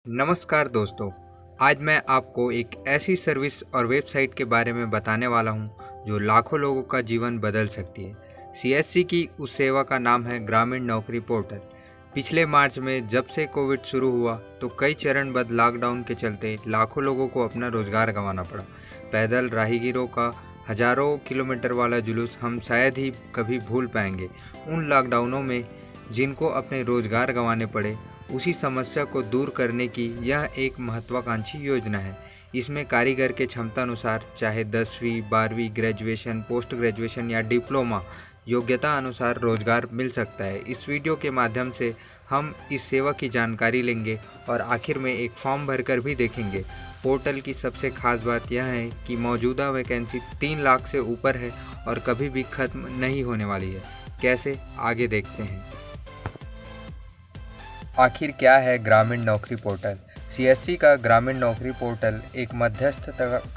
नमस्कार दोस्तों। आज मैं आपको एक ऐसी सर्विस और वेबसाइट के बारे में बताने वाला हूं जो लाखों लोगों का जीवन बदल सकती है। सीएससी की उस सेवा का नाम है ग्रामीण नौकरी पोर्टल। पिछले मार्च में जब से कोविड शुरू हुआ तो कई चरणबद्ध लॉकडाउन के चलते लाखों लोगों को अपना रोजगार गंवाना पड़ा। पैदल राहगीरों का हजारों किलोमीटर वाला जुलूस हम शायद ही कभी भूल पाएंगे। उन लॉकडाउनों में जिनको अपने रोजगार गंवाने पड़े, उसी समस्या को दूर करने की यह एक महत्वाकांक्षी योजना है। इसमें कारीगर के क्षमता अनुसार चाहे 10वीं 12वीं ग्रेजुएशन, पोस्ट ग्रेजुएशन या डिप्लोमा योग्यता अनुसार रोजगार मिल सकता है। इस वीडियो के माध्यम से हम इस सेवा की जानकारी लेंगे और आखिर में एक फॉर्म भरकर भी देखेंगे। पोर्टल की सबसे खास बात यह है कि मौजूदा वैकेंसी 3 लाख से ऊपर है और कभी भी खत्म नहीं होने वाली है। कैसे, आगे देखते हैं। आखिर क्या है ग्रामीण नौकरी पोर्टल? सीएससी का ग्रामीण नौकरी पोर्टल एक मध्यस्थ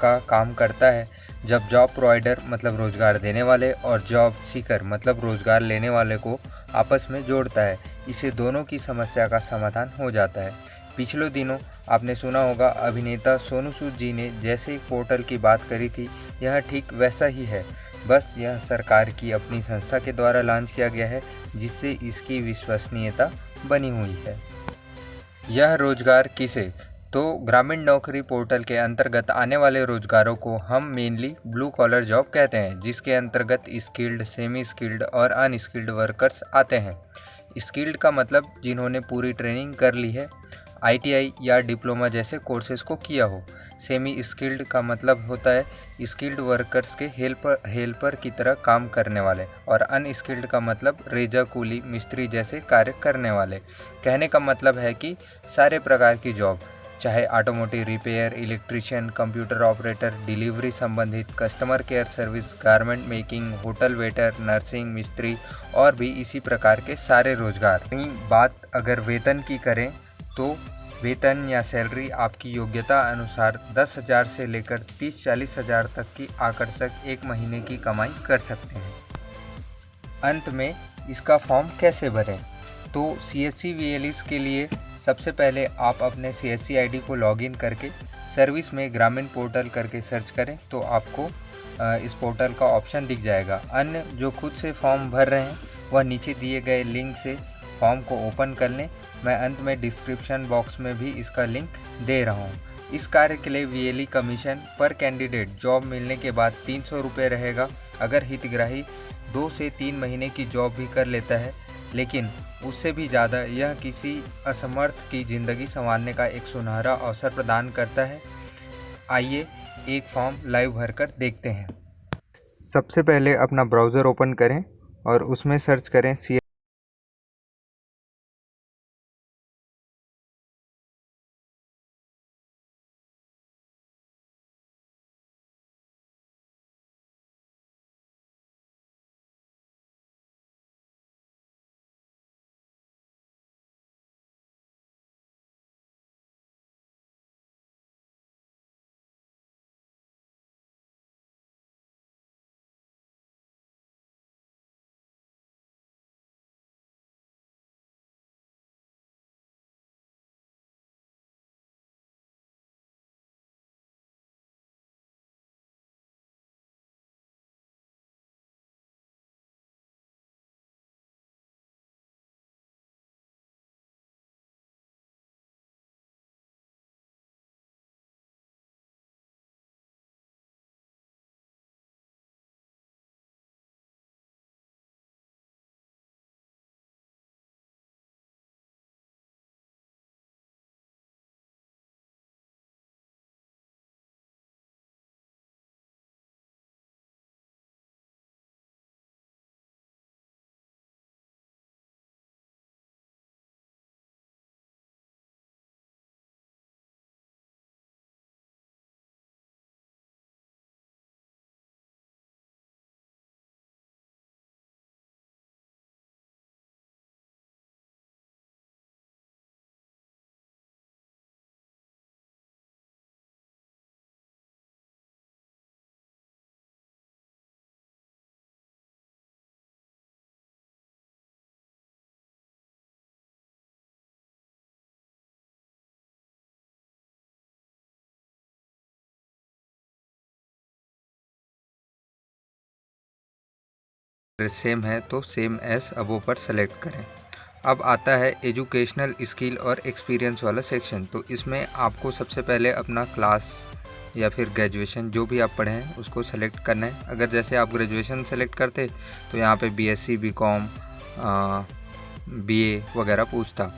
का काम करता है। जब जॉब प्रोवाइडर मतलब रोजगार देने वाले और जॉब सीकर मतलब रोजगार लेने वाले को आपस में जोड़ता है, इससे दोनों की समस्या का समाधान हो जाता है। पिछले दिनों आपने सुना होगा, अभिनेता सोनू सूद जी ने जैसे एक पोर्टल की बात करी थी, यह ठीक वैसा ही है। बस यह सरकार की अपनी संस्था के द्वारा लॉन्च किया गया है, जिससे इसकी विश्वसनीयता बनी हुई है। यह रोजगार किसे? तो ग्रामीण नौकरी पोर्टल के अंतर्गत आने वाले रोजगारों को हम मेनली ब्लू कॉलर जॉब कहते हैं, जिसके अंतर्गत स्किल्ड, सेमी स्किल्ड और अनस्किल्ड वर्कर्स आते हैं। स्किल्ड का मतलब जिन्होंने पूरी ट्रेनिंग कर ली है, आईटीआई या डिप्लोमा जैसे कोर्सेज को किया हो। सेमी स्किल्ड का मतलब होता है स्किल्ड वर्कर्स के हेल्पर की तरह काम करने वाले, और अनस्किल्ड का मतलब रेजा, कूली, मिस्त्री जैसे कार्य करने वाले। कहने का मतलब है कि सारे प्रकार की जॉब, चाहे automotive repair, electrician, computer operator, delivery संबंधित, customer care service, garment making, hotel waiter, nursing, मिस्त्री और भी इसी प्रकार के सारे रोजगार। बात अगर वेतन की करें तो वेतन या सैलरी आपकी योग्यता अनुसार 10,000 से लेकर 30-40 हज़ार तक की आकर्षक एक महीने की कमाई कर सकते हैं। अंत में इसका फॉर्म कैसे भरें? तो सीएससी वीएलईस के लिए सबसे पहले आप अपने सीएससी आईडी को लॉगिन करके सर्विस में ग्रामीण पोर्टल करके सर्च करें तो आपको इस पोर्टल का ऑप्शन दिख जाएगा। अन्य जो खुद से फॉर्म भर रहे हैं वह नीचे दिए गए लिंक से फॉर्म को ओपन कर लें। मैं अंत में डिस्क्रिप्शन बॉक्स में भी इसका लिंक दे रहा हूँ। इस कार्य के लिए वीएलई कमीशन पर कैंडिडेट जॉब मिलने के बाद 300 रुपये रहेगा। अगर हितग्राही 2 से 3 महीने की जॉब भी कर लेता है, लेकिन उससे भी ज़्यादा, यह किसी असमर्थ की ज़िंदगी संवारने का एक सुनहरा अवसर प्रदान करता है। आइए एक फॉर्म लाइव भरकर देखते हैं। सबसे पहले अपना ब्राउज़र ओपन करें और उसमें सर्च करें सेम है तो सेम एस अबो पर सेलेक्ट करें। अब आता है एजुकेशनल स्किल और एक्सपीरियंस वाला सेक्शन। तो इसमें आपको सबसे पहले अपना क्लास या फिर ग्रेजुएशन जो भी आप पढ़े हैं उसको सेलेक्ट करना है। अगर जैसे आप ग्रेजुएशन सेलेक्ट करते तो यहाँ पे बीएससी, बीकॉम, बीए वगैरह पूछता।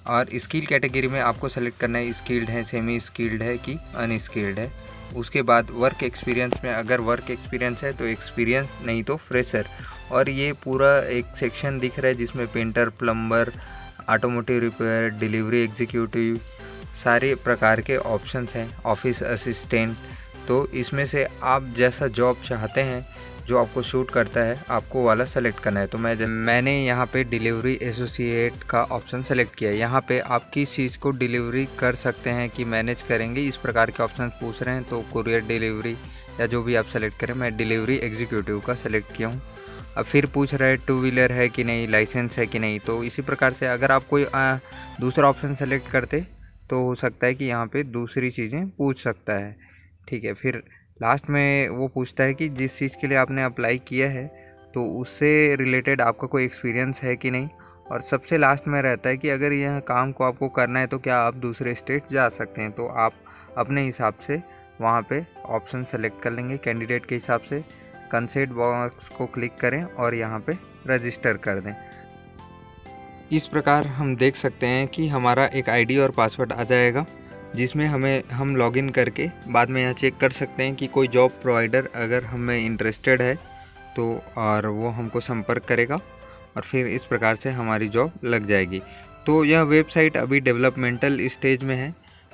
और स्किल कैटेगरी में आपको सेलेक्ट करना है स्किल्ड है, सेमी स्किल्ड है कि अनस्किल्ड है। उसके बाद वर्क एक्सपीरियंस में अगर वर्क एक्सपीरियंस है तो एक्सपीरियंस, नहीं तो फ्रेशर। और ये पूरा एक सेक्शन दिख रहा है जिसमें painter, plumber, automotive repair, delivery executive, सारे प्रकार के ऑप्शंस हैं, ऑफिस असिस्टेंट। तो इसमें से आप जैसा जॉब चाहते हैं जो आपको शूट करता है आपको वाला सेलेक्ट करना है। तो मैंने यहाँ पे डिलीवरी एसोसिएट का ऑप्शन सेलेक्ट किया है। यहाँ पे आप किस चीज़ को डिलीवरी कर सकते हैं कि मैनेज करेंगे, इस प्रकार के ऑप्शन पूछ रहे हैं। तो कुरियर डिलीवरी या जो भी आप सेलेक्ट करें, मैं डिलीवरी एग्जीक्यूटिव का सेलेक्ट किया हूँ। अब फिर पूछ रहा है 2 व्हीलर है कि नहीं, लाइसेंस है कि नहीं। तो इसी प्रकार से अगर आप कोई दूसरा ऑप्शन सेलेक्ट करते तो हो सकता है कि यहाँ पे दूसरी चीज़ें पूछ सकता है। ठीक है, फिर लास्ट में वो पूछता है कि जिस चीज़ के लिए आपने अप्लाई किया है तो उससे रिलेटेड आपका कोई एक्सपीरियंस है कि नहीं। और सबसे लास्ट में रहता है कि अगर यह काम को आपको करना है तो क्या आप दूसरे स्टेट जा सकते हैं। तो आप अपने हिसाब से वहाँ पे ऑप्शन सेलेक्ट कर लेंगे कैंडिडेट के हिसाब से। कंसेंट बॉक्स को क्लिक करें और यहाँ पे रजिस्टर कर दें। इस प्रकार हम देख सकते हैं कि हमारा एक आईडी और पासवर्ड आ जाएगा जिसमें हम लॉगिन करके बाद में यहाँ चेक कर सकते हैं कि कोई जॉब प्रोवाइडर अगर हमें इंटरेस्टेड है तो और वो हमको संपर्क करेगा और फिर इस प्रकार से हमारी जॉब लग जाएगी। तो यह वेबसाइट अभी डेवलपमेंटल स्टेज में है।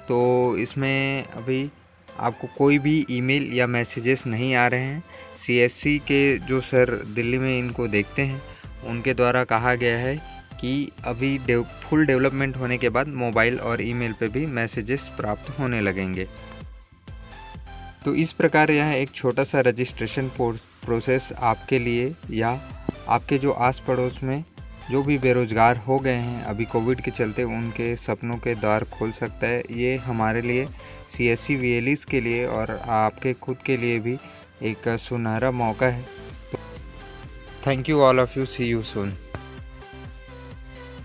तो इसमें अभी आपको कोई भी ईमेल या मैसेजेस नहीं आ रहे हैं। सीएससी के जो सर दिल्ली में इनको देखते हैं उनके द्वारा कहा गया है कि अभी फुल डेवलपमेंट होने के बाद मोबाइल और ईमेल पे भी मैसेजेस प्राप्त होने लगेंगे। तो इस प्रकार यह एक छोटा सा रजिस्ट्रेशन प्रोसेस आपके लिए या आपके जो आस पड़ोस में जो भी बेरोज़गार हो गए हैं अभी कोविड के चलते, उनके सपनों के द्वार खोल सकता है। ये हमारे लिए सीएससी वीएलईज़ के लिए और आपके खुद के लिए भी एक सुनहरा मौका है। Thank you all of you, see you soon.